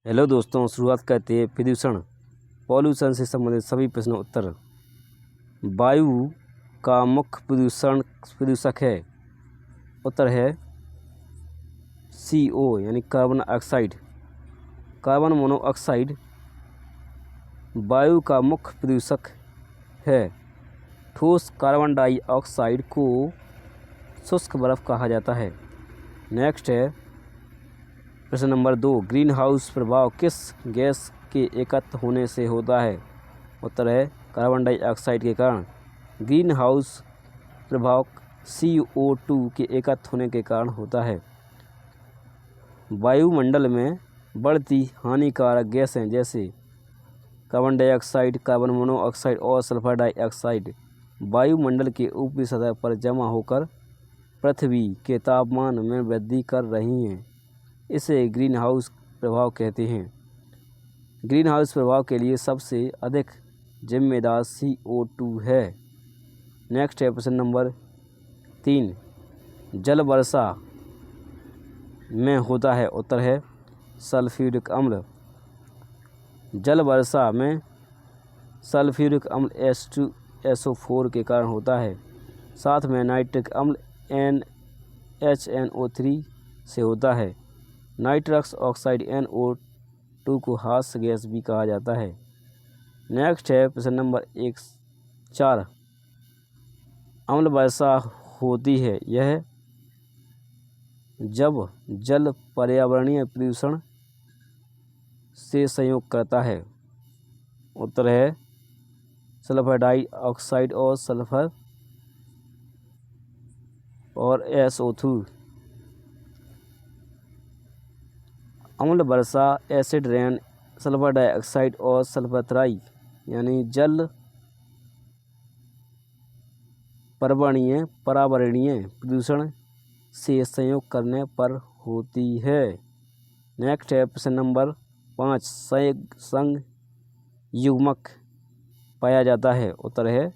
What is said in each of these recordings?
Hello दोस्तों, शुरुआत करते हैं प्रदूषण पॉल्यूशन से संबंधित सभी प्रश्नों उत्तर। वायु का मुख्य प्रदूषक है। उत्तर है CO यानी कार्बन ऑक्साइड। कार्बन मोनोऑक्साइड वायु का मुख्य प्रदूषक है। ठोस कार्बन डाइऑक्साइड को शुष्क बर्फ कहा जाता है। नेक्स्ट है प्रश्न नंबर 2, ग्रीन हाउस प्रभाव किस गैस के एकत्र होने से होता है। उत्तर है कार्बन डाइऑक्साइड के कारण। ग्रीन हाउस प्रभाव CO2 के एकत्र होने के कारण होता है। वायुमंडल में बढ़ती हानिकारक गैसें जैसे कार्बन डाइऑक्साइड, कार्बन मोनोऑक्साइड और सल्फर डाइऑक्साइड वायुमंडल के ऊपरी सतह पर जमा होकर पृथ्वी के तापमान में वृद्धि कर रही हैं। इसे ग्रीन हाउस प्रभाव कहते हैं। ग्रीन हाउस प्रभाव के लिए सबसे अधिक जिम्मेदार CO2 है। नेक्स्ट है प्रश्न नंबर 3, जल वर्षा में होता है। उत्तर है सल्फ्यूरिक अम्ल। जल वर्षा में सल्फ्यूरिक अम्ल H2SO4 के कारण होता है। साथ में नाइट्रिक अम्ल NHNO3 से होता है। नाइट्रस ऑक्साइड NO2 को हास्य गैस भी कहा जाता है। नेक्स्ट है प्रश्न नंबर 4, अम्ल वर्षा होती है यह जब जल पर्यावरणीय प्रदूषण से संयोग करता है। उत्तर है सल्फर डाइऑक्साइड और सल्फर और SO2। अम्ल वर्षा एसिड रेन सल्फर डाइऑक्साइड और सल्फर त्राई यानी जल पर्यावरणीय प्रदूषण से संयोग करने पर होती है। नेक्स्ट है प्रश्न नंबर 5, संयुग्मक पाया जाता है। उत्तर है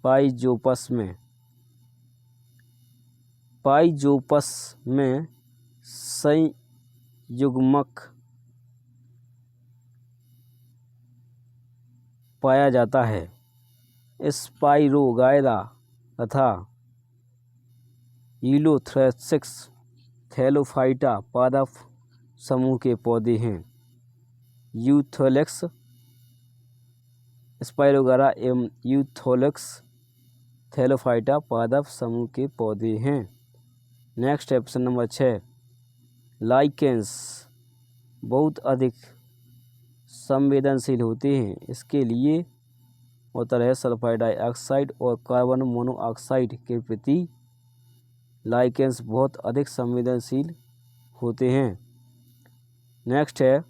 पाइजोपस में। पाइजोपस में संयुग्मक पाया जाता है। स्पाइरोगाइरा तथा यूलोथ्रेसिक्स थैलोफाइटा पादप समूह के पौधे हैं। यूथोलेक्स स्पाइरोगाइरा एवं यूथोलेक्स थैलोफाइटा पादप समूह के पौधे हैं। नेक्स्ट है प्रश्न नंबर 6, लाइकेंस बहुत अधिक संवेदनशील होते हैं। इसके लिए उत्तर है सल्फर डाइऑक्साइड और कार्बन मोनोऑक्साइड के प्रति लाइकेंस बहुत अधिक संवेदनशील होते हैं। नेक्स्ट है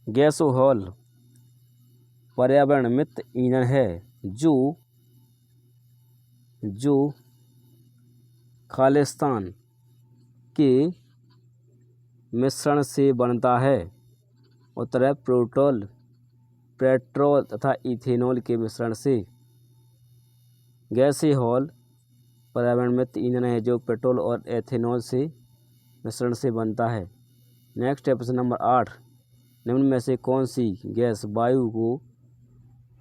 गैसोहॉल पर्यावरण मित्र ईंधन है जो खालिस्तान के मिश्रण से बनता है। उत्तर है पेट्रोल तथा इथेनॉल के मिश्रण से। गैसोहॉल पर्यावरण मित्र ईंधन है जो पेट्रोल और एथेनॉल से मिश्रण से बनता है। नेक्स्ट है प्रश्न नंबर 8, निम्न में से कौन सी गैस वायु को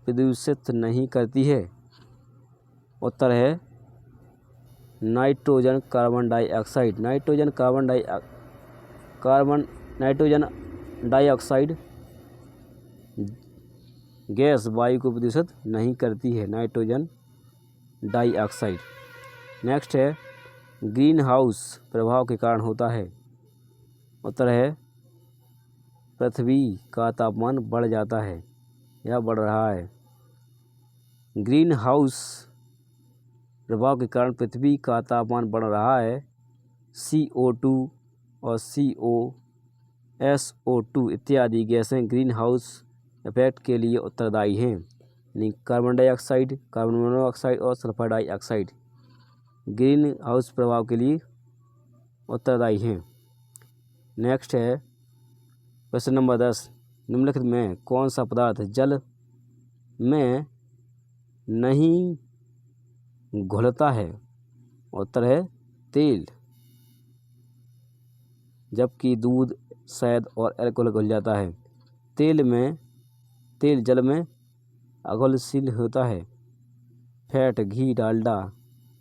प्रदूषित नहीं करती है। उत्तर है nitrogen carbon dioxide. Nitrogen dioxide gas वायु को प्रदूषित नहीं करती है। Nitrogen dioxide. नेक्स्ट है ग्रीन हाउस प्रभाव के कारण होता है। उत्तर है पृथ्वी का तापमान बढ़ जाता है या बढ़ रहा है। ग्रीन हाउस प्रभाव के कारण पृथ्वी का तापमान बढ़ रहा है। CO2 और SO2 इत्यादि गैसें ग्रीन हाउस इफेक्ट के लिए उत्तरदायी हैं। यानी कार्बन डाइऑक्साइड, कार्बन मोनोऑक्साइड और सल्फर डाइऑक्साइड ग्रीन हाउस प्रभाव के लिए उत्तरदायी हैं। नेक्स्ट है प्रश्न नंबर 10, निम्नलिखित में कौन सा पदार्थ जल में नहीं घुलता है। उत्तर है तेल। जबकि दूध, शहद और अल्कोहल घुल जाता है। तेल जल में अघुलनशील होता है। फैट, घी, डालडा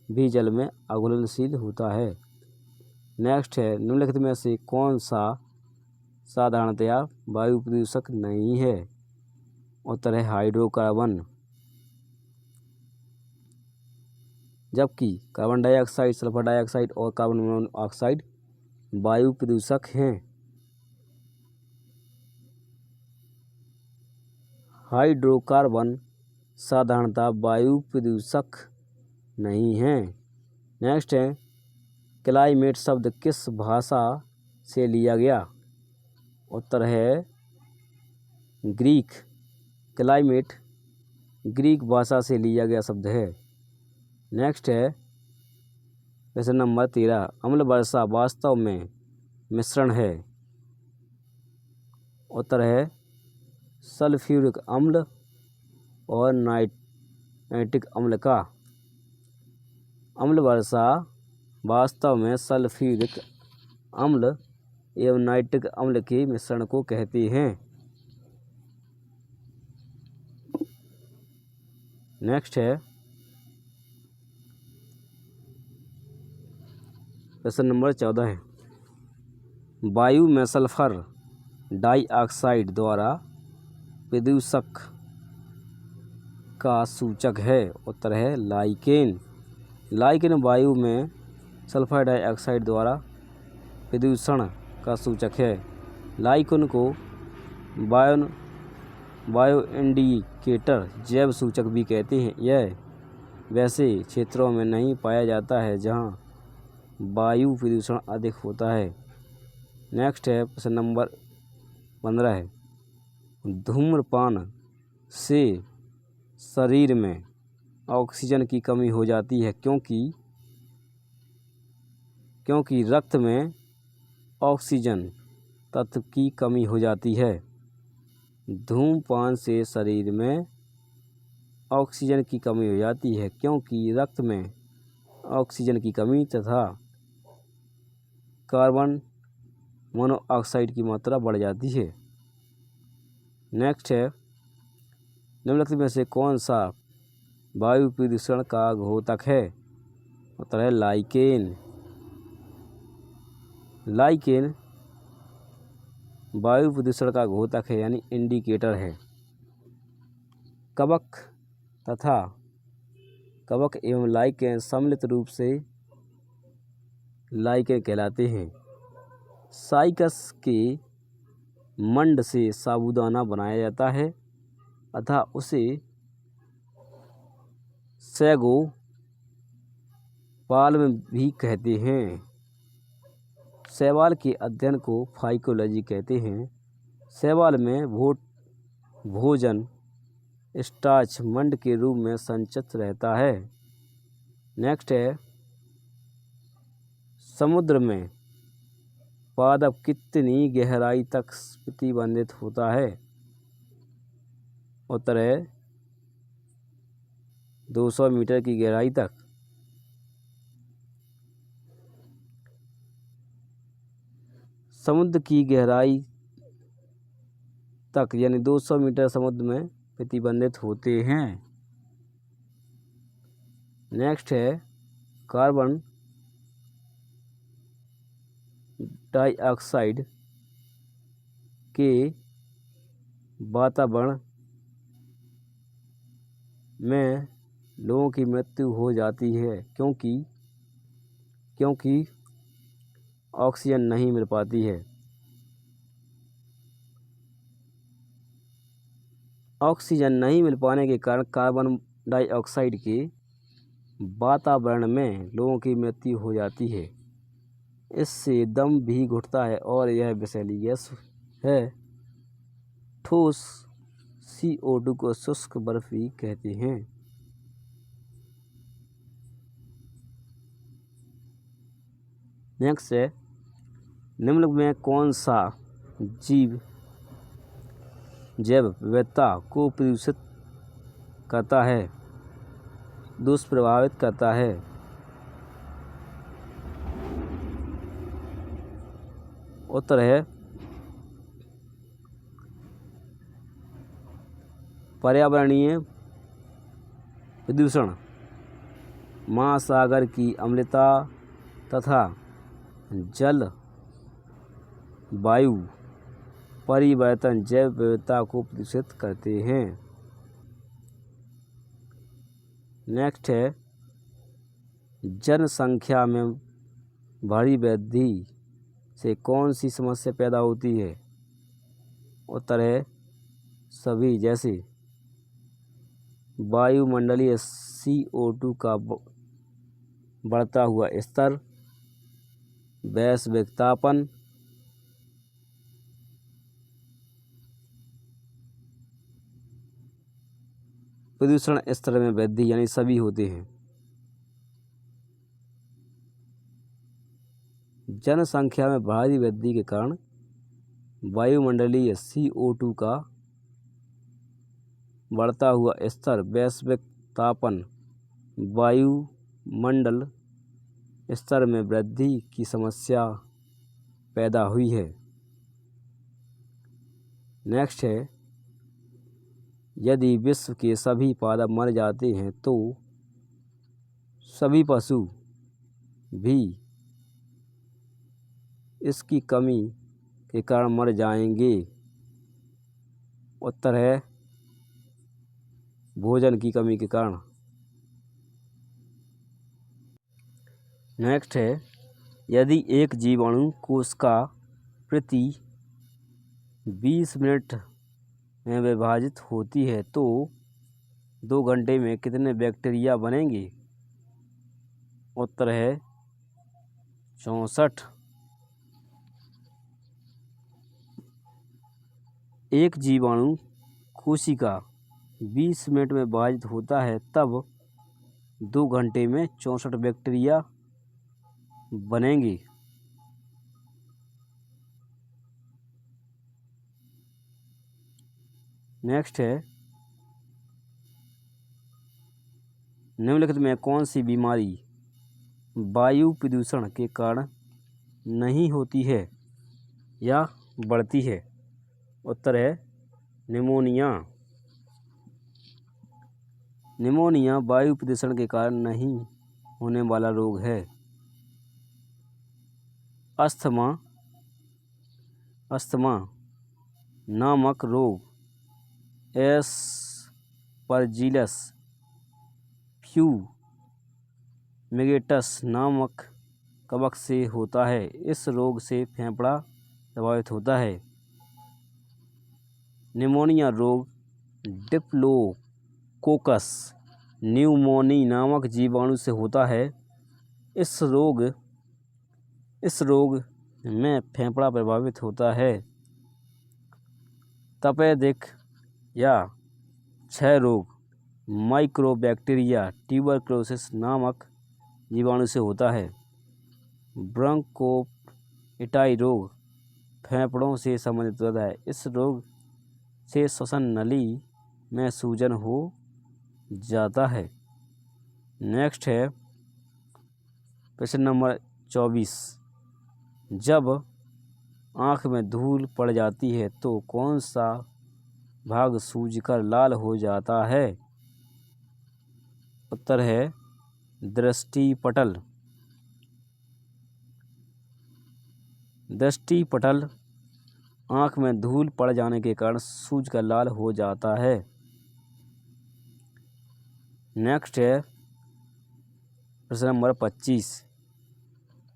भी जल में अघुलनशील होता है। नेक्स्ट है, निम्नलिखित में से कौन सा साधारणतया वायु प्रदूषक नहीं है? उत्तर है हाइड्रोकार्बन। जबकि कार्बन डाइऑक्साइड, सल्फर डाइऑक्साइड और कार्बन मोनोऑक्साइड वायु प्रदूषक हैं। हाइड्रोकार्बन साधारणतः वायु प्रदूषक नहीं है। नेक्स्ट है, क्लाइमेट शब्द किस भाषा से लिया गया? उत्तर है ग्रीक। क्लाइमेट ग्रीक भाषा से लिया गया शब्द है। नेक्स्ट है क्वेश्चन नंबर 13, अम्ल वर्षा वास्तव में मिश्रण है? उत्तर है सल्फ्यूरिक अम्ल और नाइट्रिक अम्ल का। अम्ल वर्षा वास्तव में सल्फ्यूरिक अम्ल एवं नाइट्रिक अम्ल के मिश्रण को कहते हैं। नेक्स्ट है क्वेश्चन नंबर 14 है, वायु में सल्फर डाइऑक्साइड द्वारा प्रदूषक का सूचक है? उत्तर है लाइकेन। लाइकेन वायु में सल्फर डाइऑक्साइड द्वारा प्रदूषण का सूचक है। लाइकेन को बायो इंडिकेटर जैव सूचक भी कहते हैं। यह वैसे क्षेत्रों में नहीं पाया जाता है जहां वायु प्रदूषण अधिक होता है। नेक्स्ट है प्रश्न नंबर 15 है, धूम्रपान से शरीर में ऑक्सीजन की कमी हो जाती है क्योंकि रक्त में ऑक्सीजन तत्व की कमी हो जाती है। धूम्रपान से शरीर में ऑक्सीजन की कमी हो जाती है क्योंकि रक्त में ऑक्सीजन की कमी तथा कार्बन मोनोऑक्साइड की मात्रा बढ़ जाती है। नेक्स्ट है, निम्नलिखित में से कौन सा वायु प्रदूषण का घोतक है? उत्तर है लाइकेन। लाइकेन वायु प्रदूषण का घोतक है यानी इंडिकेटर है। कवक एवं लाइकेन सम्मिलित रूप से लाइकेन कहलाते हैं। साइकस के मंड से साबूदाना बनाया जाता है अतः उसे सैगो पाल्म भी कहते हैं। शैवाल के अध्ययन को फाइकोलॉजी कहते हैं। शैवाल में भोजन स्टार्च मंड के रूप में संचित रहता है। नेक्स्ट है, समुद्र में पादप कितनी गहराई तक प्रतिबंधित होता है? उत्तर है 200 मीटर की गहराई तक। समुद्र की गहराई तक यानी 200 मीटर समुद्र में प्रतिबंधित होते हैं। नेक्स्ट है, कार्बन डाइऑक्साइड के वातावरण में लोगों की मृत्यु हो जाती है क्योंकि ऑक्सीजन नहीं मिल पाती है। ऑक्सीजन नहीं मिल पाने के कारण कार्बन डाइऑक्साइड के वातावरण में लोगों की मृत्यु हो जाती है। इससे दम भी घुटता है और यह विषैली गैस है। ठोस CO2 को शुष्क बर्फ भी कहते हैं। नेक्स्ट है, निम्नलिखित में कौन सा जीव जैव विविधता को प्रदूषित करता है, दुष्प्रभावित करता है? उत्तर है पर्यावरणीय प्रदूषण, महासागर की अम्लता तथा जल वायु परिवर्तन जैव विविधता को प्रदूषित करते हैं। नेक्स्ट है जनसंख्या में भारी वृद्धि से कौन सी समस्या पैदा होती है? उत्तर है सभी, जैसे वायुमंडलीय CO2 का बढ़ता हुआ स्तर, वैश्विक तापन, प्रदूषण स्तर में वृद्धि, यानी सभी होते हैं। जनसंख्या में भारी वृद्धि के कारण वायुमंडलीय CO2 का बढ़ता हुआ स्तर, वैश्विक तापन, वायुमंडल स्तर में वृद्धि की समस्या पैदा हुई है। नेक्स्ट है यदि विश्व के सभी पादप मर जाते हैं तो सभी पशु भी इसकी कमी के कारण मर जाएंगे। उत्तर है भोजन की कमी के कारण। नेक्स्ट है यदि एक जीवाणु कोशिका प्रति 20 मिनट में विभाजित होती है तो 2 घंटे में कितने बैक्टीरिया बनेंगे? उत्तर है 64। एक जीवाणु कोशिका 20 मिनट में विभाजित होता है तब 2 घंटे में 64 बैक्टीरिया बनेंगे। नेक्स्ट है निम्नलिखित में कौन सी बीमारी वायु प्रदूषण के कारण नहीं होती है या बढ़ती है? उत्तर है निमोनिया। निमोनिया वायु प्रदूषण के कारण नहीं होने वाला रोग है। अस्थमा नामक रोग एस्परजिलस फ्यूमिगेटस नामक कवक से होता है। इस रोग से फेफड़ा प्रभावित होता है। निमोनिया रोग डिप्लोकोकस न्यूमोनी नामक जीवाणु से होता है। इस रोग में फेफड़ा प्रभावित होता है। तपेदिक या क्षय रोग माइकोबैक्टीरिया ट्यूबरक्लोसिस नामक जीवाणु से होता है। ब्रोंकोइटाई रोग फेफड़ों से संबंधित होता है। इस रोग से श्वसन नली में सूजन हो जाता है। नेक्स्ट है प्रश्न नंबर 24। जब आँख में धूल पड़ जाती है तो कौन सा भाग सूजकर लाल हो जाता है? उत्तर है दृष्टिपटल। दृष्टिपटल आँख में धूल पड़ जाने के कारण सूजकर लाल हो जाता है। नेक्स्ट है प्रश्न नंबर 25।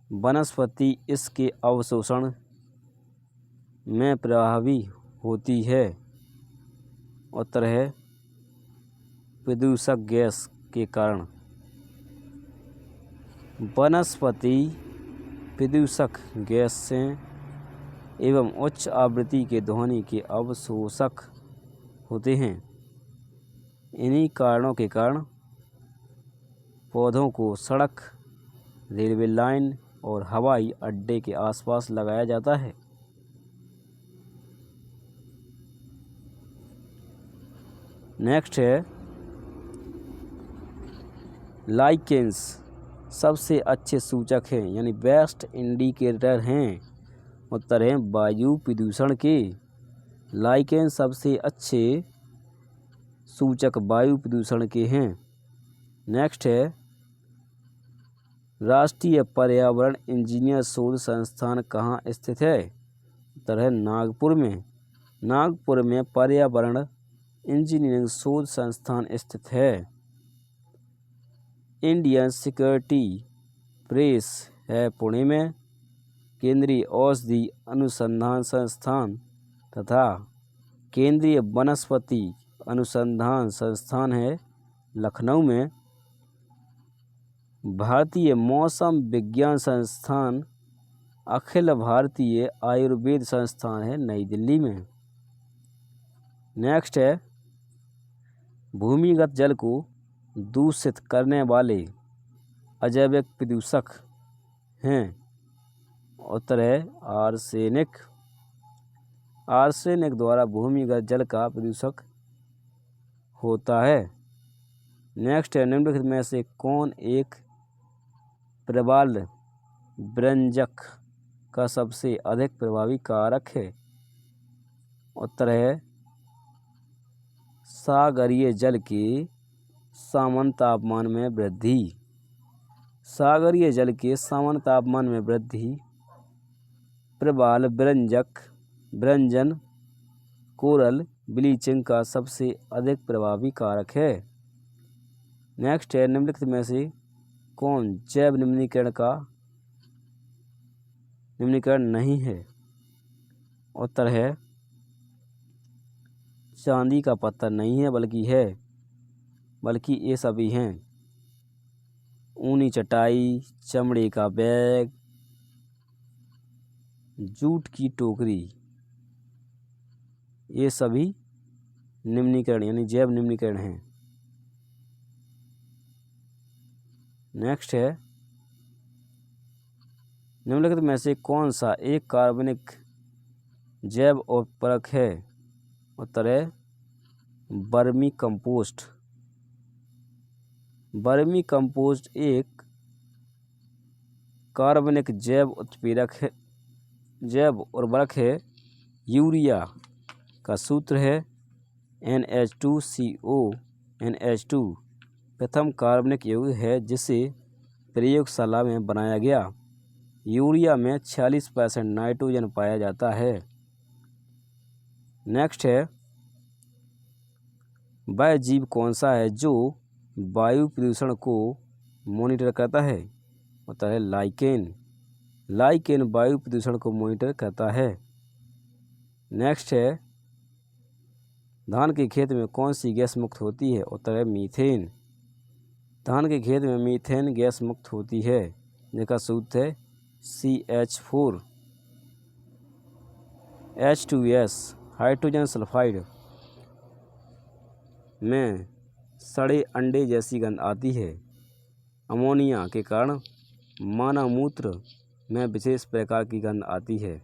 वनस्पति इसके अवशोषण में प्रभावी होती है। उत्तर है प्रदूषक गैस के कारण। वनस्पति प्रदूषक गैस से एवं उच्च आवृत्ति के ध्वनि के अवशोषक होते हैं। इन्हीं कारणों के कारण पौधों को सड़क, रेलवे लाइन और हवाई अड्डे के आसपास लगाया जाता है। नेक्स्ट है लाइकेंस सबसे अच्छे सूचक हैं यानी बेस्ट इंडिकेटर हैं उत्तर है वायु प्रदूषण के। लाइकेन सबसे अच्छे सूचक वायु प्रदूषण के हैं। नेक्स्ट है राष्ट्रीय पर्यावरण इंजीनियर शोध संस्थान कहाँ स्थित है? उत्तर है नागपुर में। नागपुर में पर्यावरण इंजीनियरिंग शोध संस्थान स्थित है। इंडियन सिक्योरिटी प्रेस है पुणे में। केंद्रीय औषधि अनुसंधान संस्थान तथा केंद्रीय वनस्पति अनुसंधान संस्थान है लखनऊ में। भारतीय मौसम विज्ञान संस्थान अखिल भारतीय आयुर्वेद संस्थान है नई दिल्ली में। नेक्स्ट है भूमिगत जल को दूषित करने वाले अजैविक प्रदूषक हैं। उत्तर है आर्सेनिक। आर्सेनिक द्वारा भूमिगत जल का प्रदूषक होता है। नेक्स्ट है निम्नलिखित में से कौन एक प्रबल व्यंजक का सबसे अधिक प्रभावी कारक है? उत्तर है सागरीय जल के सामान्य तापमान में वृद्धि। सागरीय जल के सामान्य तापमान में वृद्धि प्रबल व्यंजन कोरल ब्लीचिंग का सबसे अधिक प्रभावी कारक है। नेक्स्ट है निम्नलिखित में से कौन जैव निम्नीकरण नहीं है? उत्तर है चांदी का पत्थर नहीं है बल्कि ये सभी हैं ऊनी चटाई, चमड़े का बैग, जूट की टोकरी, ये सभी निम्नीकरण यानी जैव निम्नीकरण हैं। नेक्स्ट है निम्नलिखित में से कौन सा एक कार्बनिक जैव उपरक है? उत्तर है वर्मी कंपोस्ट। वर्मी कंपोस्ट एक कार्बनिक जैव उर्वरक है। यूरिया का सूत्र है NH2CO। NH2 प्रथम कार्बनिक यौगिक है जिसे प्रयोगशाला में बनाया गया। यूरिया में 46% नाइट्रोजन पाया जाता है। नेक्स्ट है वह जीव कौन सा है जो वायु प्रदूषण को मॉनिटर करता है? उत्तर है लाइकेन। लाइकेन वायु प्रदूषण को मॉनिटर करता है। नेक्स्ट है धान के खेत में कौन सी गैस मुक्त होती है? उत्तर है मीथेन। धान के खेत में मीथेन गैस मुक्त होती है जिसका सूत्र है CH4। H2S हाइड्रोजन सल्फाइड में सड़े अंडे जैसी गंध आती है। अमोनिया के कारण मानव मूत्र में विशेष प्रकार की गंध आती है।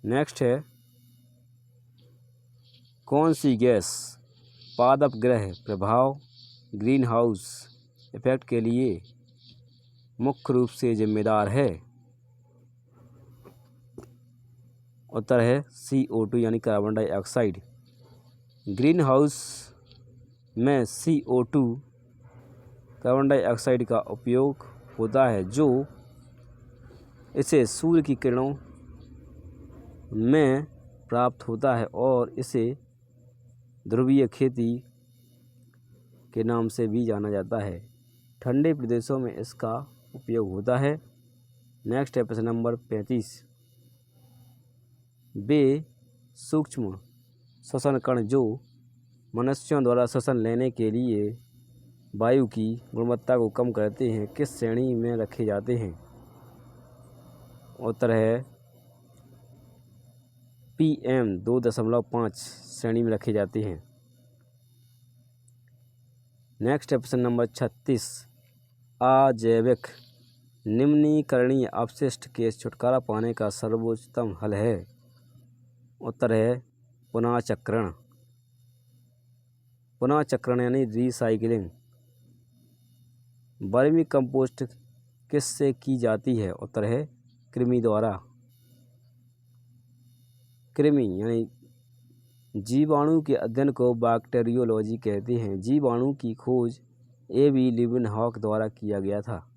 नेक्स्ट है कौन सी गैस पादप ग्रह प्रभाव ग्रीन हाउस इफेक्ट के लिए मुख्य रूप से जिम्मेदार है? उत्तर है CO2 यानी कार्बन डाइऑक्साइड। ग्रीन हाउस में CO2 कार्बन डाइऑक्साइड का उपयोग होता है जो इसे सूर्य की किरणों में प्राप्त होता है और इसे ध्रुवीय खेती के नाम से भी जाना जाता है। ठंडे प्रदेशों में इसका उपयोग होता है। नेक्स्ट है प्रश्न नंबर 35। वे सूक्ष्म श्वसन कण जो मनुष्यों द्वारा श्वसन लेने के लिए वायु की गुणवत्ता को कम करते हैं किस श्रेणी में रखे जाते हैं? उत्तर है PM 2.5 श्रेणी में रखे जाते हैं। नेक्स्ट है प्रश्न नंबर 36। अजैविक निम्नीकरणीय अपशिष्ट के छुटकारा पाने का सर्वोत्तम हल है? उत्तर है पुनःचक्रण। पुनःचक्रण यानी रिसाइकलिंग। वर्मी कंपोस्ट किससे की जाती है? उत्तर है कृमि द्वारा। कृमि यानी जीवाणु के अध्ययन को बैक्टीरियोलॉजी कहते हैं। जीवाणु की खोज A.B. लीवेनहॉक द्वारा किया गया था।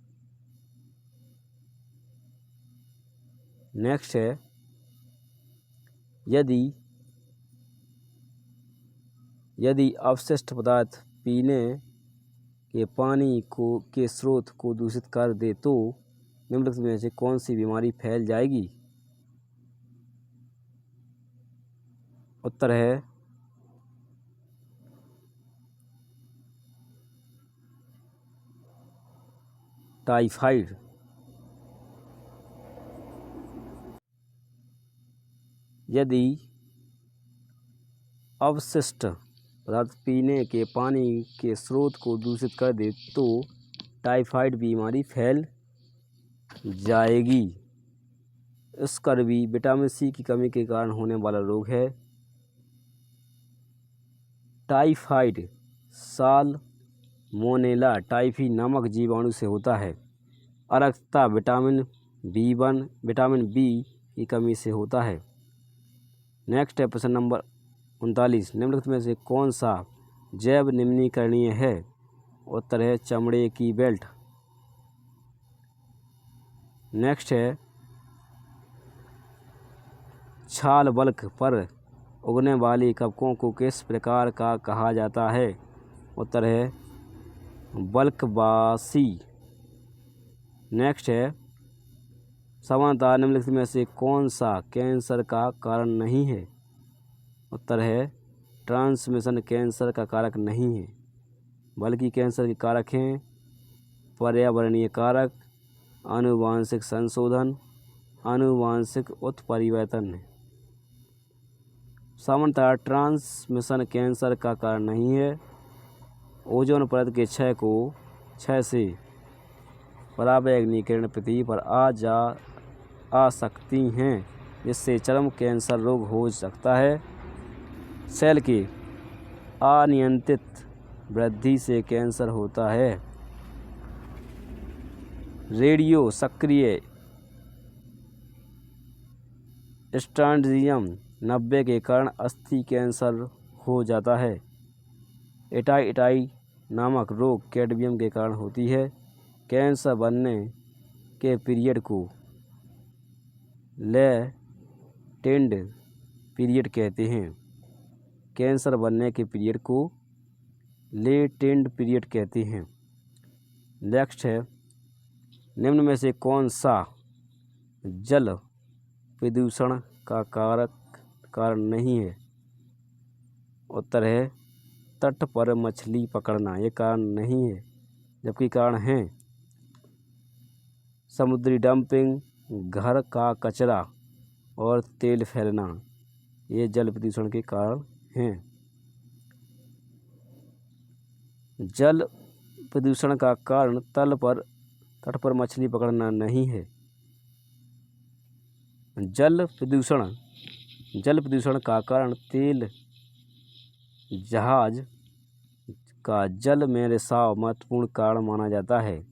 नेक्स्ट है, यदि अवशिष्ट पदार्थ पीने के पानी के स्रोत को दूषित कर दे तो निम्नलिखित में से कौन सी बीमारी फैल जाएगी? उत्तर है टाइफाइड। यदि अवशिष्ट पदार्थ पीने के पानी के स्रोत को दूषित कर दे तो टाइफाइड बीमारी फैल जाएगी। स्कर्वी विटामिन सी की कमी के कारण होने वाला रोग है। टाइफाइड साल्मोनेला टाइफी नामक जीवाणु से होता है। अरक्तता विटामिन बी की कमी से होता है। नेक्स्ट है प्रश्न नंबर 39, निम्नलिखित में से कौन सा जैव निम्नीकरणीय है? उत्तर है चमड़े की बेल्ट। नेक्स्ट है, छाल बल्क पर उगने वाली कवकों को किस प्रकार का कहा जाता है? उत्तर है बल्कबासी। नेक्स्ट है, सामान्यतः निम्नलिखित में से कौन सा कैंसर का कारण नहीं है? उत्तर है ट्रांसमिशन कैंसर का कारक नहीं है, बल्कि कैंसर के कारक हैं पर्यावरणीय कारक, आनुवांशिक संशोधन, आनुवांशिक उत्परिवर्तन। सामान्यतः ट्रांसमिशन कैंसर का कारण नहीं है। ओजोन परत के क्षय से पराबैंगनी किरण पृथ्वी पर आ सकती हैं, जिससे चर्म कैंसर रोग हो सकता है। सेल की अनियंत्रित वृद्धि से कैंसर होता है। रेडियो सक्रिय स्ट्रैंडियम 90 के कारण अस्थि कैंसर हो जाता है। इटाई नामक रोग कैडमियम के कारण होती है। कैंसर बनने के पीरियड को लेटेंट पीरियड कहते हैं। कैंसर बनने के पीरियड को लेटेंट पीरियड कहते हैं। नेक्स्ट है, निम्न में से कौन सा जल प्रदूषण का कारण नहीं है? उत्तर है तट पर मछली पकड़ना, ये कारण नहीं है। जबकि कारण हैं समुद्री डंपिंग, घर का कचरा और तेल फैलना, ये जल प्रदूषण के कारण हैं। जल प्रदूषण का कारण तट पर मछली पकड़ना नहीं है। जल प्रदूषण का कारण तेल जहाज का जल में रिसाव महत्वपूर्ण कारण माना जाता है।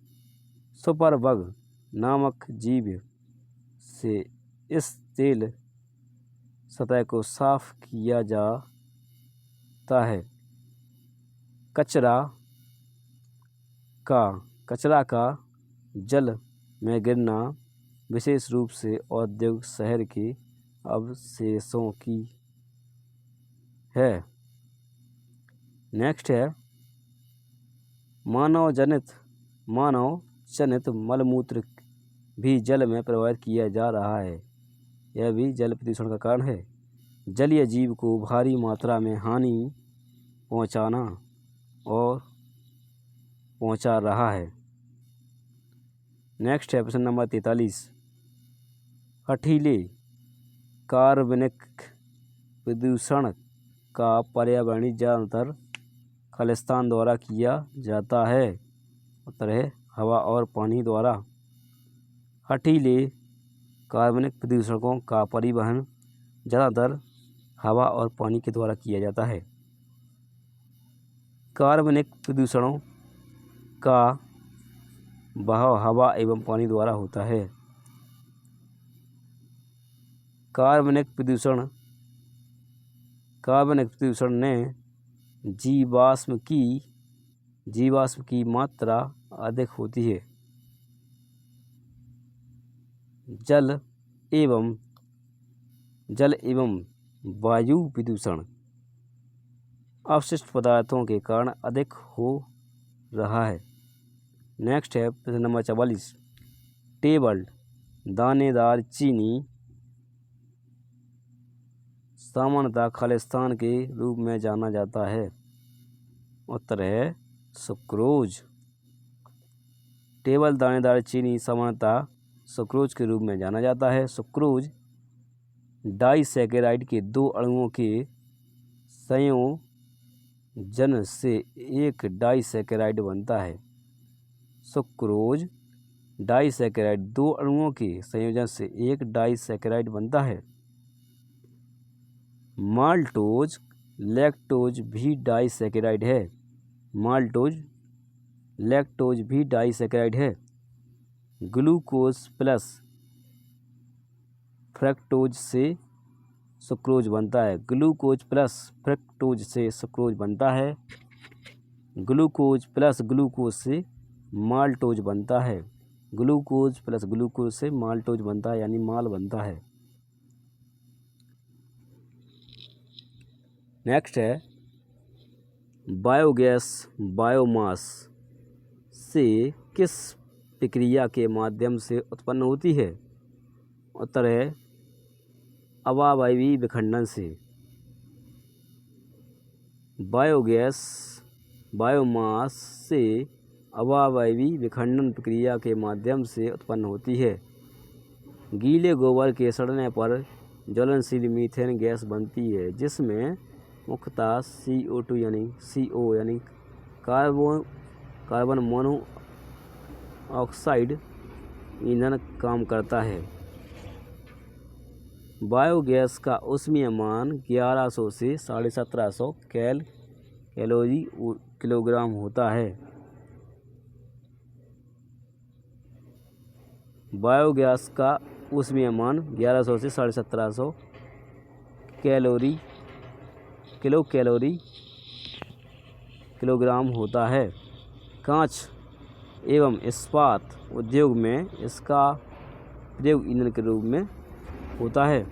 सुपर बग नामक जीव से इस तेल सतह को साफ किया जाता है। कचरा का जल में गिरना विशेष रूप से औद्योगिक शहर के अवशेषों की है। नेक्स्ट है, मानव जनित मलमूत्र भी जल में प्रवाहित किया जा रहा है, यह भी जल प्रदूषण का कारण है। जलीय जीव को भारी मात्रा में हानि पहुंचाना और पहुंचा रहा है। नेक्स्ट है प्रश्न नंबर 43, हठीले कार्बनिक प्रदूषण का पर्यावरणीय ज्यादातर खालिस्तान द्वारा किया जाता है। उत्तर है हवा और पानी द्वारा। हठीले कार्बनिक प्रदूषकों का परिवहन ज़्यादातर हवा और पानी के द्वारा किया जाता है। कार्बनिक प्रदूषणों का बहाव हवा एवं पानी द्वारा होता है। कार्बनिक प्रदूषण कार्बन प्रदूषण ने जीवाश्म की मात्रा अधिक होती है। जल एवं वायु प्रदूषण अपशिष्ट पदार्थों के कारण अधिक हो रहा है। नेक्स्ट है प्रश्न नंबर 44। टेबल दानेदार चीनी सामान्यतः खालिस्तान के रूप में जाना जाता है। उत्तर है सुक्रोज। टेबल दानेदार चीनी सामान्यतः सुक्रोज के रूप में जाना जाता है। सुक्रोज डाइसैकेराइड के 2 अणुओं के संयोजन से एक डाइसैकेराइड बनता है। सुक्रोज डाइसैकेराइड 2 अणुओं के संयोजन से एक डाइसैकेराइड बनता है। माल्टोज लैक्टोज भी डाइसैकेराइड है। माल्टोज लैक्टोज भी डाइसैकेराइड है। ग्लूकोज प्लस फ्रक्टोज से सुक्रोज बनता है। ग्लूकोज प्लस फ्रक्टोज से सुक्रोज बनता है। ग्लूकोज प्लस ग्लूकोज से माल्टोज बनता है। ग्लूकोज प्लस ग्लूकोज से माल्टोज बनता है, यानी माल बनता है। नेक्स्ट है बायोगैस बायोमास से किस प्रक्रिया के माध्यम से उत्पन्न होती है। उत्तर है अवायवीय विखंडन से। बायोगैस बायोमास से अवायवीय विखंडन प्रक्रिया के माध्यम से उत्पन्न होती है। गीले गोबर के सड़ने पर ज्वलनशील मीथेन गैस बनती है, जिसमें मुख्यतः CO2 यानी CO यानी कार्बन मोनोऑक्साइड ईंधन काम करता है। बायोगैस का ऊष्मीय मान 1100 से 1750 कैलोरी किलोग्राम होता है। बायोगैस का ऊष्मीय मान 1100 से 1750 कैलोरी किलोग्राम होता है। कांच एवं इस्पात उद्योग में इसका प्रयोग ईंधन के रूप में होता है।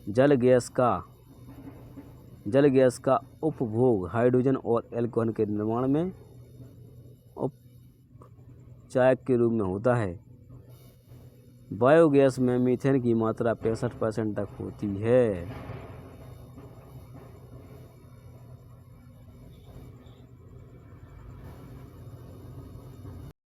जल गैस का उपभोग हाइड्रोजन और एल्कोहल के निर्माण में उपचायक के रूप में होता है। बायोगैस में मीथेन की मात्रा 65% तक होती है।